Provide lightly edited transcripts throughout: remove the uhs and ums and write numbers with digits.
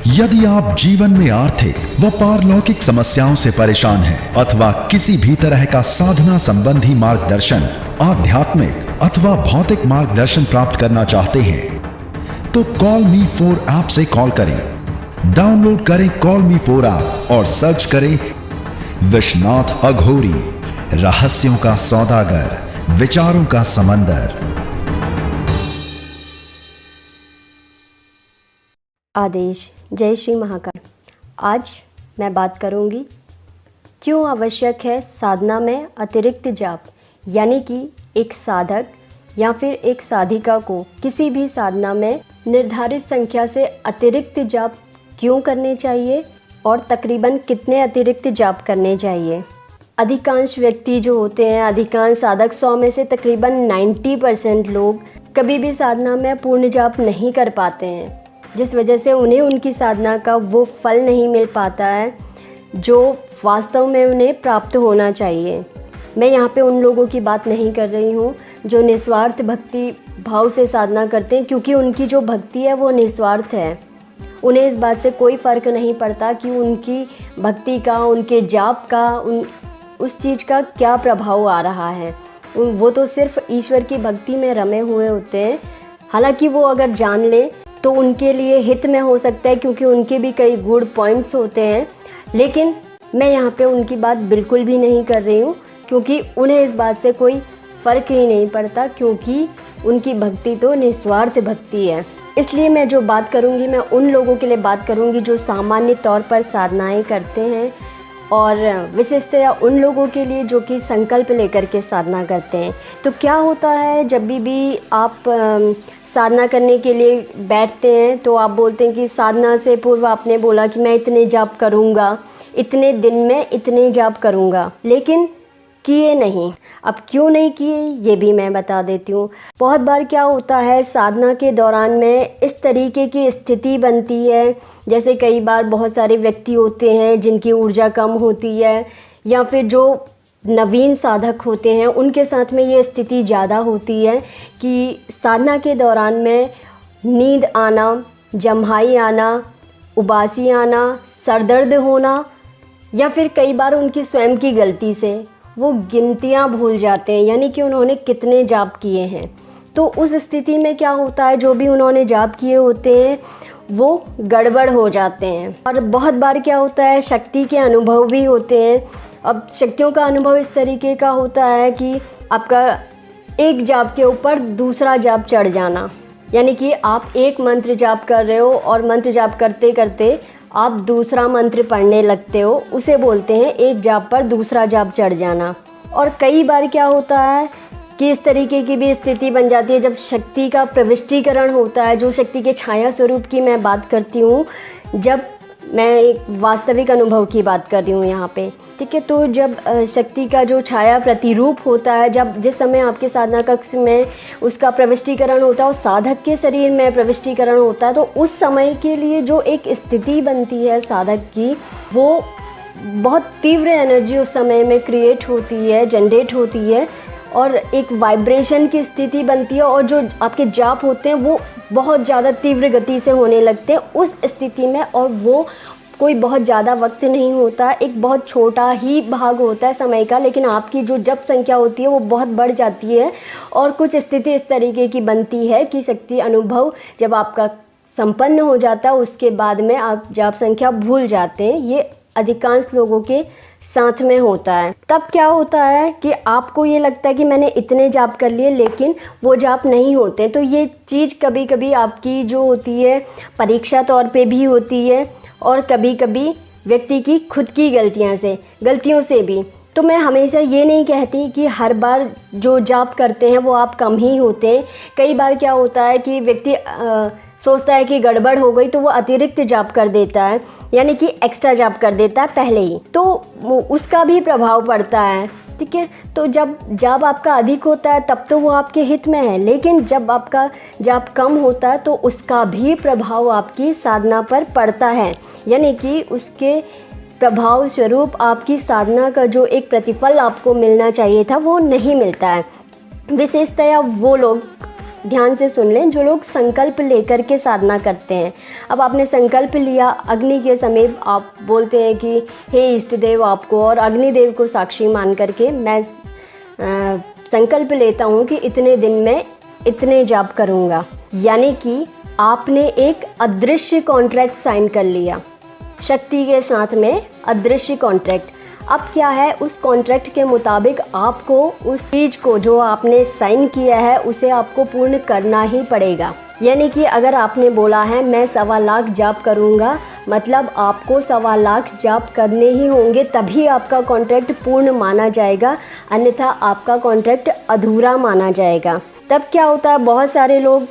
यदि आप जीवन में आर्थिक व पारलौकिक समस्याओं से परेशान हैं अथवा किसी भी तरह का साधना संबंधी मार्गदर्शन, आध्यात्मिक अथवा भौतिक मार्गदर्शन प्राप्त करना चाहते हैं तो कॉल मी 4 ऐप से कॉल करें। डाउनलोड करें कॉल मी 4 ऐप और सर्च करें विश्वनाथ अघोरी, रहस्यों का सौदागर, विचारों का समंदर। आदेश। जय श्री महाकाल। आज मैं बात करूंगी क्यों आवश्यक है साधना में अतिरिक्त जाप, यानी कि एक साधक या फिर एक साधिका को किसी भी साधना में निर्धारित संख्या से अतिरिक्त जाप क्यों करने चाहिए और तकरीबन कितने अतिरिक्त जाप करने चाहिए। अधिकांश व्यक्ति जो होते हैं, अधिकांश साधक 100 में से तकरीबन 90% लोग कभी भी साधना में पूर्ण जाप नहीं कर पाते हैं, जिस वजह से उन्हें उनकी साधना का वो फल नहीं मिल पाता है जो वास्तव में उन्हें प्राप्त होना चाहिए। मैं यहाँ पे उन लोगों की बात नहीं कर रही हूँ जो निस्वार्थ भक्ति भाव से साधना करते हैं, क्योंकि उनकी जो भक्ति है वो निस्वार्थ है। उन्हें इस बात से कोई फ़र्क नहीं पड़ता कि उनकी भक्ति का, उनके जाप का, उस चीज़ का क्या प्रभाव आ रहा है। वो तो सिर्फ ईश्वर की भक्ति में रमे हुए होते हैं। हालांकि वो अगर जान ले तो उनके लिए हित में हो सकता है, क्योंकि उनके भी कई गुड पॉइंट्स होते हैं। लेकिन मैं यहाँ पे उनकी बात बिल्कुल भी नहीं कर रही हूँ, क्योंकि उन्हें इस बात से कोई फ़र्क ही नहीं पड़ता, क्योंकि उनकी भक्ति तो निस्वार्थ भक्ति है। इसलिए मैं जो बात करूँगी, मैं उन लोगों के लिए बात करूँगी जो सामान्य तौर पर साधनाएँ करते हैं, और विशेषतया उन लोगों के लिए जो कि संकल्प लेकर के साधना करते हैं। तो क्या होता है, जब भी आप साधना करने के लिए बैठते हैं तो आप बोलते हैं कि साधना से पूर्व आपने बोला कि मैं इतने जाप करूँगा, इतने दिन में इतने जाप करूँगा, लेकिन किए नहीं। अब क्यों नहीं किए ये भी मैं बता देती हूँ। बहुत बार क्या होता है, साधना के दौरान में इस तरीके की स्थिति बनती है, जैसे कई बार बहुत सारे व्यक्ति होते हैं जिनकी ऊर्जा कम होती है, या फिर जो नवीन साधक होते हैं उनके साथ में ये स्थिति ज़्यादा होती है कि साधना के दौरान में नींद आना, जम्हाई आना, उबासी आना, सरदर्द होना, या फिर कई बार उनकी स्वयं की गलती से वो गिनतियाँ भूल जाते हैं, यानी कि उन्होंने कितने जाप किए हैं। तो उस स्थिति में क्या होता है, जो भी उन्होंने जाप किए होते हैं वो गड़बड़ हो जाते हैं। और बहुत बार क्या होता है, शक्ति के अनुभव भी होते हैं। अब शक्तियों का अनुभव इस तरीके का होता है कि आपका एक जाप के ऊपर दूसरा जाप चढ़ जाना, यानी कि आप एक मंत्र जाप कर रहे हो और मंत्र जाप करते करते आप दूसरा मंत्र पढ़ने लगते हो, उसे बोलते हैं एक जाप पर दूसरा जाप चढ़ जाना। और कई बार क्या होता है कि इस तरीके की भी स्थिति बन जाती है जब शक्ति का प्रविष्टीकरण होता है, जो शक्ति के छाया स्वरूप की मैं बात करती हूँ, जब मैं एक वास्तविक अनुभव की बात कर रही हूँ यहाँ पे, ठीक है। तो जब शक्ति का जो छाया प्रतिरूप होता है, जब जिस समय आपके साधना कक्ष में उसका प्रविष्टीकरण होता है और साधक के शरीर में प्रविष्टीकरण होता है, तो उस समय के लिए जो एक स्थिति बनती है साधक की, वो बहुत तीव्र एनर्जी उस समय में क्रिएट होती है, जनरेट होती है, और एक वाइब्रेशन की स्थिति बनती है, और जो आपके जाप होते हैं वो बहुत ज़्यादा तीव्र गति से होने लगते हैं उस स्थिति में। और वो कोई बहुत ज़्यादा वक्त नहीं होता, एक बहुत छोटा ही भाग होता है समय का, लेकिन आपकी जो जप संख्या होती है वो बहुत बढ़ जाती है। और कुछ स्थिति इस तरीके की बनती है कि शक्ति अनुभव जब आपका संपन्न हो जाता है, उसके बाद में आप जाप संख्या भूल जाते हैं। ये अधिकांश लोगों के साथ में होता है। तब क्या होता है कि आपको ये लगता है कि मैंने इतने जाप कर लिए, लेकिन वो जाप नहीं होते। तो ये चीज़ कभी कभी आपकी जो होती है परीक्षा तौर पे भी होती है, और कभी कभी व्यक्ति की खुद की गलतियों से भी। तो मैं हमेशा ये नहीं कहती कि हर बार जो जाप करते हैं वो आप कम ही होते हैं। कई बार क्या होता है कि व्यक्ति सोचता है कि गड़बड़ हो गई तो वो अतिरिक्त जाप कर देता है, यानी कि एक्स्ट्रा जाप कर देता है पहले ही, तो उसका भी प्रभाव पड़ता है, ठीक है। तो जब जाप आपका अधिक होता है तब तो वो आपके हित में है, लेकिन जब आपका जाप कम होता है तो उसका भी प्रभाव आपकी साधना पर पड़ता है, यानी कि उसके प्रभाव स्वरूप आपकी साधना का जो एक प्रतिफल आपको मिलना चाहिए था वो नहीं मिलता है। विशेषतया वो लोग ध्यान से सुन लें, जो लोग संकल्प लेकर के साधना करते हैं। अब आपने संकल्प लिया, अग्नि के समीप आप बोलते हैं कि हे इष्ट देव, आपको और अग्निदेव को साक्षी मान करके मैं संकल्प लेता हूँ कि इतने दिन में इतने जाप करूँगा। यानी कि आपने एक अदृश्य कॉन्ट्रैक्ट साइन कर लिया शक्ति के साथ में, अदृश्य कॉन्ट्रैक्ट। अब क्या है, उस कॉन्ट्रैक्ट के मुताबिक आपको उस चीज़ को जो आपने साइन किया है उसे आपको पूर्ण करना ही पड़ेगा। यानी कि अगर आपने बोला है मैं 1.25 लाख जाप करूँगा, मतलब आपको 1.25 लाख जाप करने ही होंगे, तभी आपका कॉन्ट्रैक्ट पूर्ण माना जाएगा, अन्यथा आपका कॉन्ट्रैक्ट अधूरा माना जाएगा। तब क्या होता है, बहुत सारे लोग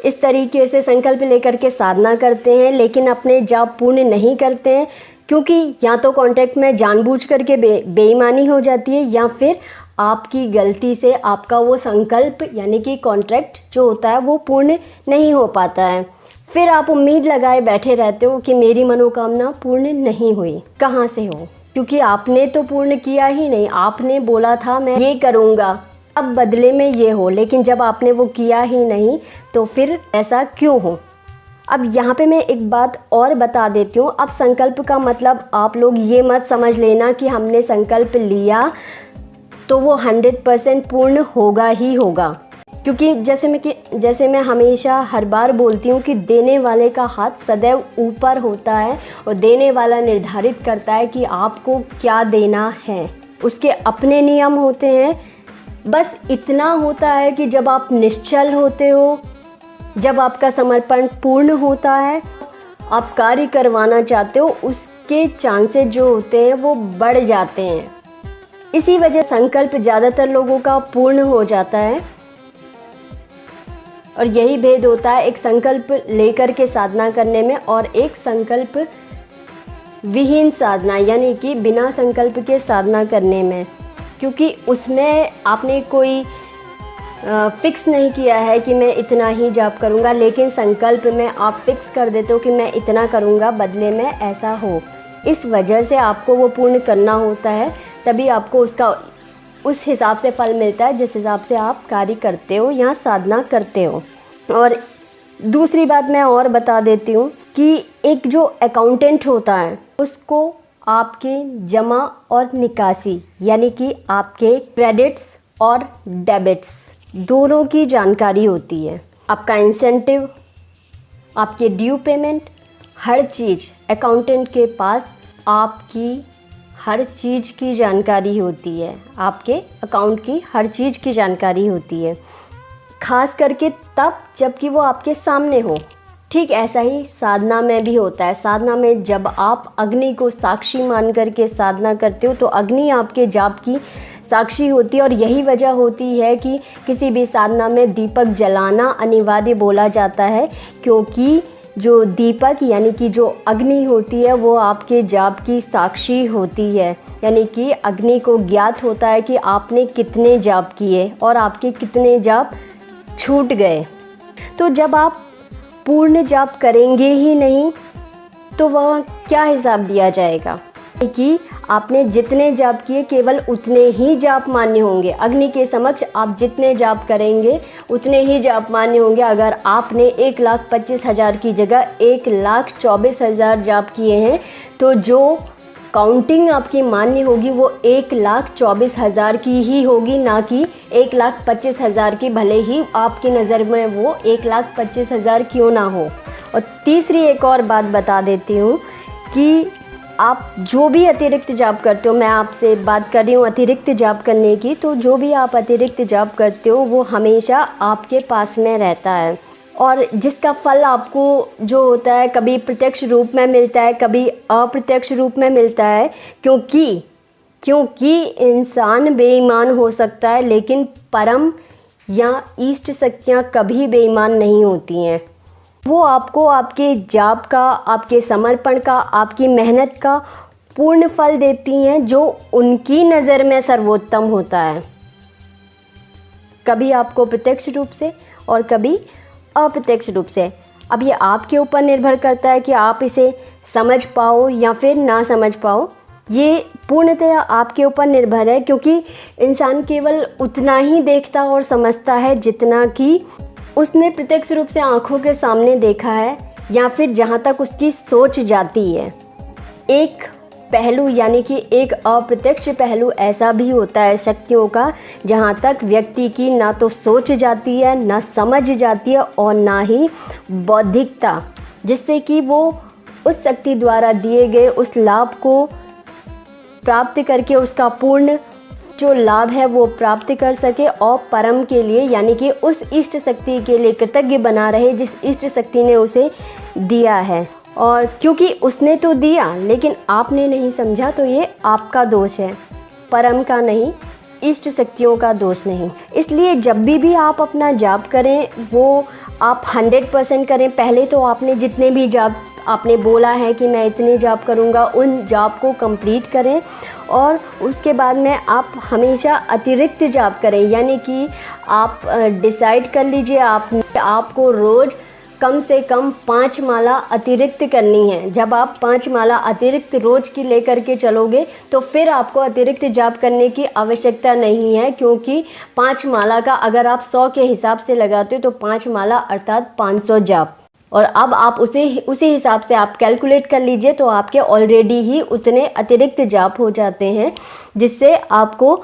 इस तरीके से संकल्प लेकर के साधना करते हैं लेकिन अपने जाप पूर्ण नहीं करते हैं, क्योंकि या तो कॉन्ट्रैक्ट में जानबूझ करके बेईमानी हो जाती है, या फिर आपकी गलती से आपका वो संकल्प यानी कि कॉन्ट्रैक्ट जो होता है वो पूर्ण नहीं हो पाता है। फिर आप उम्मीद लगाए बैठे रहते हो कि मेरी मनोकामना पूर्ण नहीं हुई। कहाँ से हो, क्योंकि आपने तो पूर्ण किया ही नहीं। आपने बोला था मैं ये करूँगा, अब बदले में ये हो, लेकिन जब आपने वो किया ही नहीं तो फिर ऐसा क्यों हो। अब यहाँ पे मैं एक बात और बता देती हूँ। अब संकल्प का मतलब आप लोग ये मत समझ लेना कि हमने संकल्प लिया तो वो 100% पूर्ण होगा ही होगा, क्योंकि जैसे मैं हमेशा हर बार बोलती हूँ कि देने वाले का हाथ सदैव ऊपर होता है और देने वाला निर्धारित करता है कि आपको क्या देना है। उसके अपने नियम होते हैं। बस इतना होता है कि जब आप निश्चल होते हो, जब आपका समर्पण पूर्ण होता है, आप कार्य करवाना चाहते हो, उसके चांसेस जो होते हैं वो बढ़ जाते हैं। इसी वजह संकल्प ज़्यादातर लोगों का पूर्ण हो जाता है। और यही भेद होता है एक संकल्प लेकर के साधना करने में और एक संकल्प विहीन साधना यानी कि बिना संकल्प के साधना करने में, क्योंकि उसमें आपने कोई फिक्स नहीं किया है कि मैं इतना ही जाप करूँगा, लेकिन संकल्प में आप फिक्स कर देते हो कि मैं इतना करूँगा, बदले में ऐसा हो। इस वजह से आपको वो पूर्ण करना होता है, तभी आपको उसका उस हिसाब से फल मिलता है जिस हिसाब से आप कार्य करते हो या साधना करते हो। और दूसरी बात मैं और बता देती हूँ कि एक जो अकाउंटेंट होता है उसको आपके जमा और निकासी यानी कि आपके क्रेडिट्स और डेबिट्स दोनों की जानकारी होती है। आपका इंसेंटिव, आपके ड्यू पेमेंट, हर चीज़ अकाउंटेंट के पास आपकी हर चीज़ की जानकारी होती है। आपके अकाउंट की हर चीज़ की जानकारी होती है, खास करके तब जबकि वो आपके सामने हो। ठीक ऐसा ही साधना में भी होता है। साधना में जब आप अग्नि को साक्षी मान करके साधना करते हो तो अग्नि आपके जाप की साक्षी होती है। और यही वजह होती है कि किसी भी साधना में दीपक जलाना अनिवार्य बोला जाता है, क्योंकि जो दीपक यानी कि जो अग्नि होती है वो आपके जाप की साक्षी होती है। यानी कि अग्नि को ज्ञात होता है कि आपने कितने जाप किए और आपके कितने जाप छूट गए। तो जब आप पूर्ण जाप करेंगे ही नहीं तो वह क्या हिसाब दिया जाएगा कि आपने जितने जाप किए केवल उतने ही जाप मान्य होंगे। अग्नि के समक्ष आप जितने जाप करेंगे उतने ही जाप मान्य होंगे। अगर आपने 1,25,000 की जगह 1,24,000 जाप किए हैं तो जो काउंटिंग आपकी मान्य होगी वो 1,24,000 की ही होगी, ना कि 1,25,000 की, भले ही आपकी नज़र में वो 1,25,000 क्यों ना हो। और तीसरी एक और बात बता देती हूँ कि आप जो भी अतिरिक्त जाप करते हो, मैं आपसे बात कर रही हूँ अतिरिक्त जाप करने की, तो जो भी आप अतिरिक्त जाप करते हो वो हमेशा आपके पास में रहता है और जिसका फल आपको जो होता है कभी प्रत्यक्ष रूप में मिलता है, कभी अप्रत्यक्ष रूप में मिलता है। क्योंकि इंसान बेईमान हो सकता है लेकिन परम या इष्ट शक्तियाँ कभी बेईमान नहीं होती हैं। वो आपको आपके जाप का, आपके समर्पण का, आपकी मेहनत का पूर्ण फल देती हैं जो उनकी नज़र में सर्वोत्तम होता है। कभी आपको प्रत्यक्ष रूप से और कभी अप्रत्यक्ष रूप से। अब ये आपके ऊपर निर्भर करता है कि आप इसे समझ पाओ या फिर ना समझ पाओ। ये पूर्णतः आपके ऊपर निर्भर है, क्योंकि इंसान केवल उतना ही देखता और समझता है जितना कि उसने प्रत्यक्ष रूप से आंखों के सामने देखा है या फिर जहाँ तक उसकी सोच जाती है। एक पहलू यानी कि एक अप्रत्यक्ष पहलू ऐसा भी होता है शक्तियों का, जहाँ तक व्यक्ति की ना तो सोच जाती है, ना समझ जाती है और ना ही बौद्धिकता, जिससे कि वो उस शक्ति द्वारा दिए गए उस लाभ को प्राप्त करके उसका पूर्ण जो लाभ है वो प्राप्त कर सके और परम के लिए यानी कि उस इष्ट शक्ति के लिए कृतज्ञ बना रहे जिस इष्ट शक्ति ने उसे दिया है। और क्योंकि उसने तो दिया लेकिन आपने नहीं समझा, तो ये आपका दोष है, परम का नहीं, इष्ट शक्तियों का दोष नहीं। इसलिए जब भी आप अपना जाप करें वो आप 100% करें। पहले तो आपने जितने भी जाप आपने बोला है कि मैं इतने जाप करूँगा, उन जाप को कंप्लीट करें और उसके बाद में आप हमेशा अतिरिक्त जाप करें। यानी कि आप डिसाइड कर लीजिए आपको रोज़ कम से कम 5 माला अतिरिक्त करनी है। जब आप 5 माला अतिरिक्त रोज़ की लेकर के चलोगे तो फिर आपको अतिरिक्त जाप करने की आवश्यकता नहीं है, क्योंकि 5 माला का अगर आप 100 के हिसाब से लगाते हो तो 5 माला अर्थात 500 जाप। और अब आप उसी हिसाब से आप कैलकुलेट कर लीजिए, तो आपके ऑलरेडी ही उतने अतिरिक्त जाप हो जाते हैं, जिससे आपको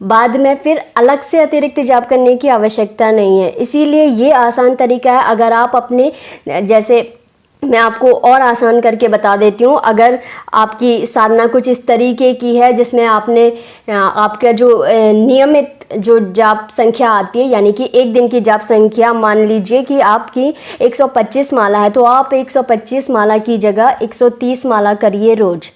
बाद में फिर अलग से अतिरिक्त जाप करने की आवश्यकता नहीं है। इसीलिए ये आसान तरीका है। अगर आप अपने, जैसे मैं आपको और आसान करके बता देती हूँ, अगर आपकी साधना कुछ इस तरीके की है जिसमें आपने आपका जो नियमित जो जाप संख्या आती है, यानी कि एक दिन की जाप संख्या मान लीजिए कि आपकी 125 माला है, तो आप 125 माला की जगह 130 माला करिए रोज़।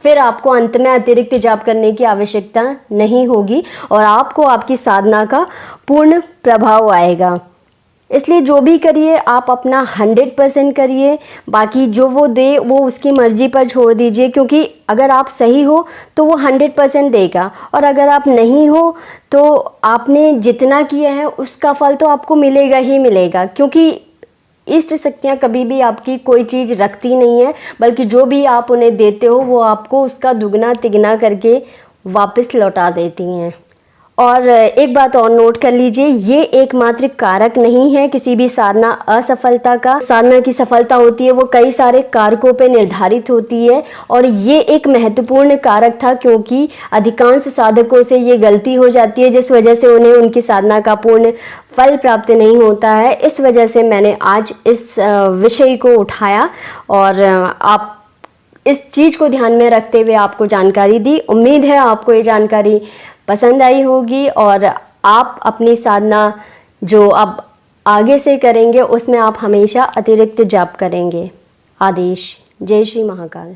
फिर आपको अंत में अतिरिक्त जाप करने की आवश्यकता नहीं होगी और आपको आपकी साधना का पूर्ण प्रभाव आएगा। इसलिए जो भी करिए आप अपना 100% करिए, बाकी जो वो दे वो उसकी मर्ज़ी पर छोड़ दीजिए, क्योंकि अगर आप सही हो तो वो 100% देगा और अगर आप नहीं हो तो आपने जितना किया है उसका फल तो आपको मिलेगा ही मिलेगा, क्योंकि इष्ट शक्तियाँ कभी भी आपकी कोई चीज़ रखती नहीं है, बल्कि जो भी आप उन्हें देते हो वो आपको उसका दुगना तिगना करके वापस लौटा देती हैं। और एक बात और नोट कर लीजिए, ये एकमात्र कारक नहीं है किसी भी साधना असफलता का। साधना की सफलता होती है वो कई सारे कारकों पे निर्धारित होती है और ये एक महत्वपूर्ण कारक था, क्योंकि अधिकांश साधकों से ये गलती हो जाती है जिस वजह से उन्हें उनकी साधना का पूर्ण फल प्राप्त नहीं होता है। इस वजह से मैंने आज इस विषय को उठाया और आप इस चीज़ को ध्यान में रखते हुए आपको जानकारी दी। उम्मीद है आपको ये जानकारी पसंद आई होगी और आप अपनी साधना जो अब आगे से करेंगे उसमें आप हमेशा अतिरिक्त जाप करेंगे। आदेश। जय श्री महाकाल।